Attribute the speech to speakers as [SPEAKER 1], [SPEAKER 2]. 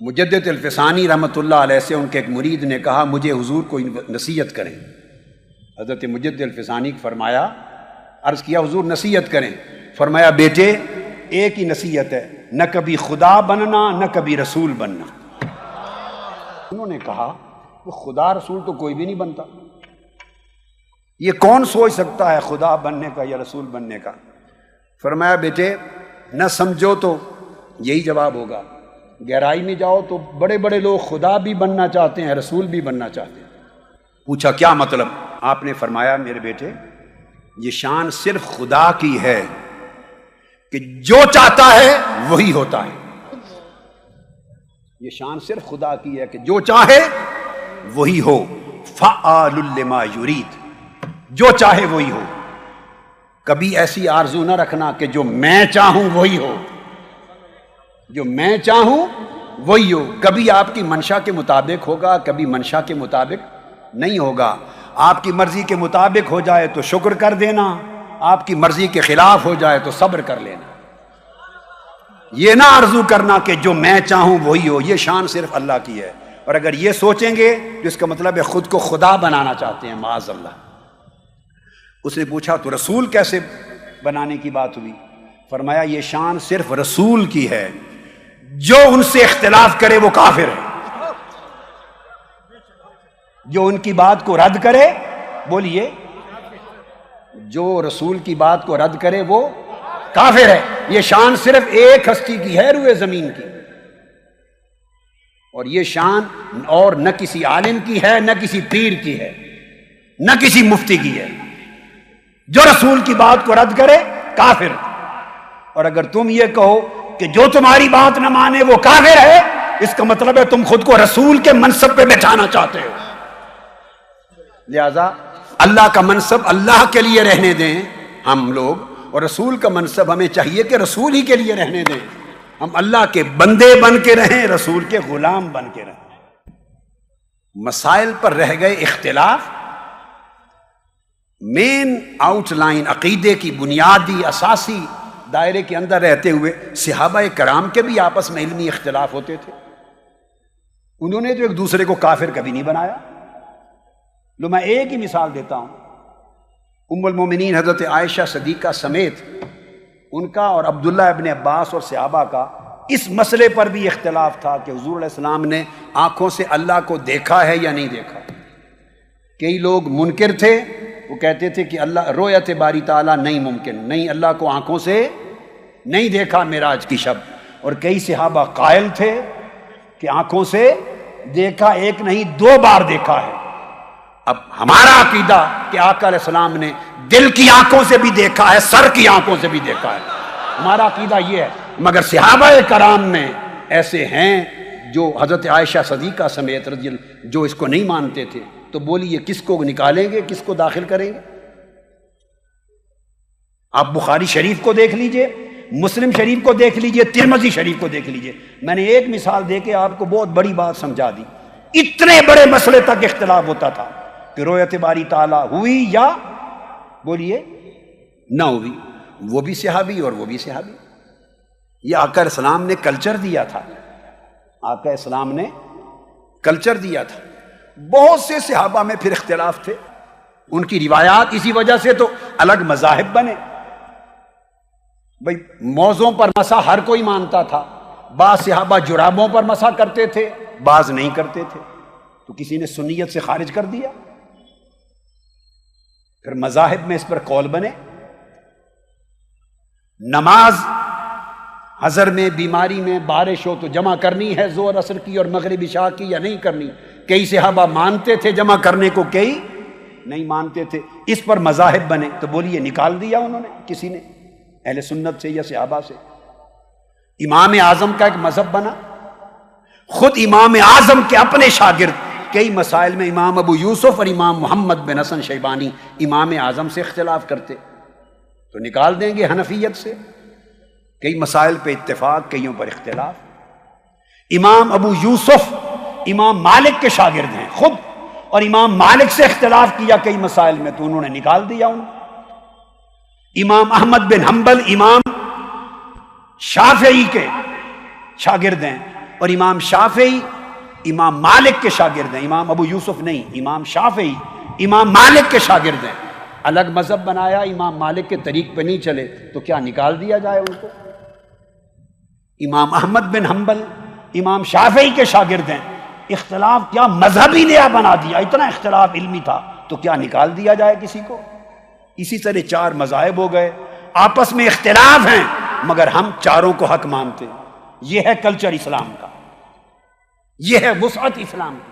[SPEAKER 1] مجدد الفسانی رحمۃ اللہ علیہ سے ان کے ایک مرید نے کہا مجھے حضور کو نصیحت کریں۔ حضرت مجدد الفسانی کو فرمایا، عرض کیا حضور نصیحت کریں، فرمایا بیٹے ایک ہی نصیحت ہے، نہ کبھی خدا بننا نہ کبھی رسول بننا۔ انہوں نے کہا کہ خدا رسول تو کوئی بھی نہیں بنتا، یہ کون سوچ سکتا ہے خدا بننے کا یا رسول بننے کا؟ فرمایا بیٹے نہ سمجھو تو یہی جواب ہوگا، گہرائی میں جاؤ تو بڑے بڑے لوگ خدا بھی بننا چاہتے ہیں، رسول بھی بننا چاہتے ہیں۔ پوچھا کیا مطلب؟ آپ نے فرمایا میرے بیٹے یہ شان صرف خدا کی ہے کہ جو چاہتا ہے وہی ہوتا ہے۔ یہ شان صرف خدا کی ہے کہ جو چاہے وہی ہو، فعال لما یرید، جو چاہے وہی ہو۔ کبھی ایسی آرزو نہ رکھنا کہ جو میں چاہوں وہی ہو، جو میں چاہوں وہی ہو۔ کبھی آپ کی منشا کے مطابق ہوگا، کبھی منشا کے مطابق نہیں ہوگا۔ آپ کی مرضی کے مطابق ہو جائے تو شکر کر دینا، آپ کی مرضی کے خلاف ہو جائے تو صبر کر لینا۔ یہ نہ آرزو کرنا کہ جو میں چاہوں وہی ہو، یہ شان صرف اللہ کی ہے۔ اور اگر یہ سوچیں گے تو اس کا مطلب ہے خود کو خدا بنانا چاہتے ہیں، معاذ اللہ۔ اس نے پوچھا تو رسول کیسے بنانے کی بات ہوئی؟ فرمایا یہ شان صرف رسول کی ہے، جو ان سے اختلاف کرے وہ کافر ہے، جو ان کی بات کو رد کرے، بولیے جو رسول کی بات کو رد کرے وہ کافر ہے۔ یہ شان صرف ایک ہستی کی ہے روئے زمین کی، اور یہ شان اور نہ کسی عالم کی ہے، نہ کسی پیر کی ہے، نہ کسی مفتی کی ہے۔ جو رسول کی بات کو رد کرے کافر۔ اور اگر تم یہ کہو کہ جو تمہاری بات نہ مانے وہ کافر ہے، اس کا مطلب ہے تم خود کو رسول کے منصب پہ بٹھانا چاہتے ہو۔ لہذا اللہ کا منصب اللہ کے لیے رہنے دیں ہم لوگ، اور رسول کا منصب ہمیں چاہیے کہ رسول ہی کے لیے رہنے دیں۔ ہم اللہ کے بندے بن کے رہیں، رسول کے غلام بن کے رہیں۔ مسائل پر رہ گئے اختلاف، مین آؤٹ لائن عقیدے کی بنیادی اساسی دائرے کے اندر رہتے ہوئے صحابہ کرام کے بھی آپس میں علمی اختلاف ہوتے تھے۔ انہوں نے تو ایک دوسرے کو کافر کبھی نہیں بنایا۔ لو میں ایک ہی مثال دیتا ہوں، ام المومنین حضرت عائشہ صدیقہ سمیت ان کا اور عبداللہ ابن عباس اور صحابہ کا اس مسئلے پر بھی اختلاف تھا کہ حضور علیہ السلام نے آنکھوں سے اللہ کو دیکھا ہے یا نہیں دیکھا۔ کئی لوگ منکر تھے، وہ کہتے تھے کہ اللہ رؤیت باری تعالیٰ نہیں ممکن، نہیں اللہ کو آنکھوں سے نہیں دیکھا معراج کی شب۔ اور کئی صحابہ قائل تھے کہ آنکھوں سے دیکھا، ایک نہیں 2 بار دیکھا ہے۔ اب ہمارا عقیدہ کہ آقا علیہ السلام نے دل کی آنکھوں سے بھی دیکھا ہے، سر کی آنکھوں سے بھی دیکھا ہے، ہمارا عقیدہ یہ ہے۔ مگر صحابہ کرام میں ایسے ہیں جو حضرت عائشہ صدیقہ سمیت رضی اللہ جو اس کو نہیں مانتے تھے۔ تو بولیے کس کو نکالیں گے، کس کو داخل کریں گے؟ آپ بخاری شریف کو دیکھ لیجئے، مسلم شریف کو دیکھ لیجئے، ترمذی شریف کو دیکھ لیجئے۔ میں نے ایک مثال دے کے آپ کو بہت بڑی بات سمجھا دی۔ اتنے بڑے مسئلے تک اختلاف ہوتا تھا کہ رؤیت باری تعالیٰ ہوئی یا بولیے نہ ہوئی، وہ بھی صحابی اور وہ بھی صحابی۔ یہ آقا علیہ السلام نے کلچر دیا تھا، آقا علیہ السلام نے کلچر دیا تھا۔ بہت سے صحابہ میں پھر اختلاف تھے، ان کی روایات اسی وجہ سے تو الگ مذاہب بنے۔ بھئی موزوں پر مسح ہر کوئی مانتا تھا، بعض صحابہ جرابوں پر مسح کرتے تھے، بعض نہیں کرتے تھے، تو کسی نے سنیت سے خارج کر دیا۔ پھر مذاہب میں اس پر قول بنے۔ نماز حضر میں، بیماری میں، بارش ہو تو جمع کرنی ہے ظہر عصر کی اور مغرب عشاء کی یا نہیں کرنی؟ کئی صحابہ مانتے تھے جمع کرنے کو، کئی نہیں مانتے تھے۔ اس پر مذاہب بنے، تو بولیے نکال دیا انہوں نے کسی نے اہل سنت سے یا صحابہ سے؟ امام اعظم کا ایک مذہب بنا، خود امام اعظم کے اپنے شاگرد کئی مسائل میں امام ابو یوسف اور امام محمد بن حسن شیبانی امام اعظم سے اختلاف کرتے، تو نکال دیں گے حنفیت سے۔ کئی مسائل پہ اتفاق، کئیوں پر اختلاف۔ امام ابو یوسف امام مالک کے شاگرد ہیں خود، اور امام مالک سے اختلاف کیا کئی مسائل میں، تو انہوں نے نکال دیا ان۔ امام احمد بن حنبل امام شافعی کے شاگرد ہیں، اور امام شافعی امام مالک کے شاگرد ہیں، امام ابو یوسف نہیں، امام شافعی امام مالک کے شاگرد ہیں۔ الگ مذہب بنایا، امام مالک کے طریق پہ نہیں چلے تو کیا نکال دیا جائے ان کو؟ امام احمد بن حنبل امام شافعی کے شاگرد ہیں، اختلاف کیا مذہبی نیا بنا دیا، اتنا اختلاف علمی تھا تو کیا نکال دیا جائے کسی کو؟ اسی طرح چار مذاہب ہو گئے، آپس میں اختلاف ہیں مگر ہم چاروں کو حق مانتے ہیں۔ یہ ہے کلچر اسلام کا، یہ ہے وسعت اسلام کی۔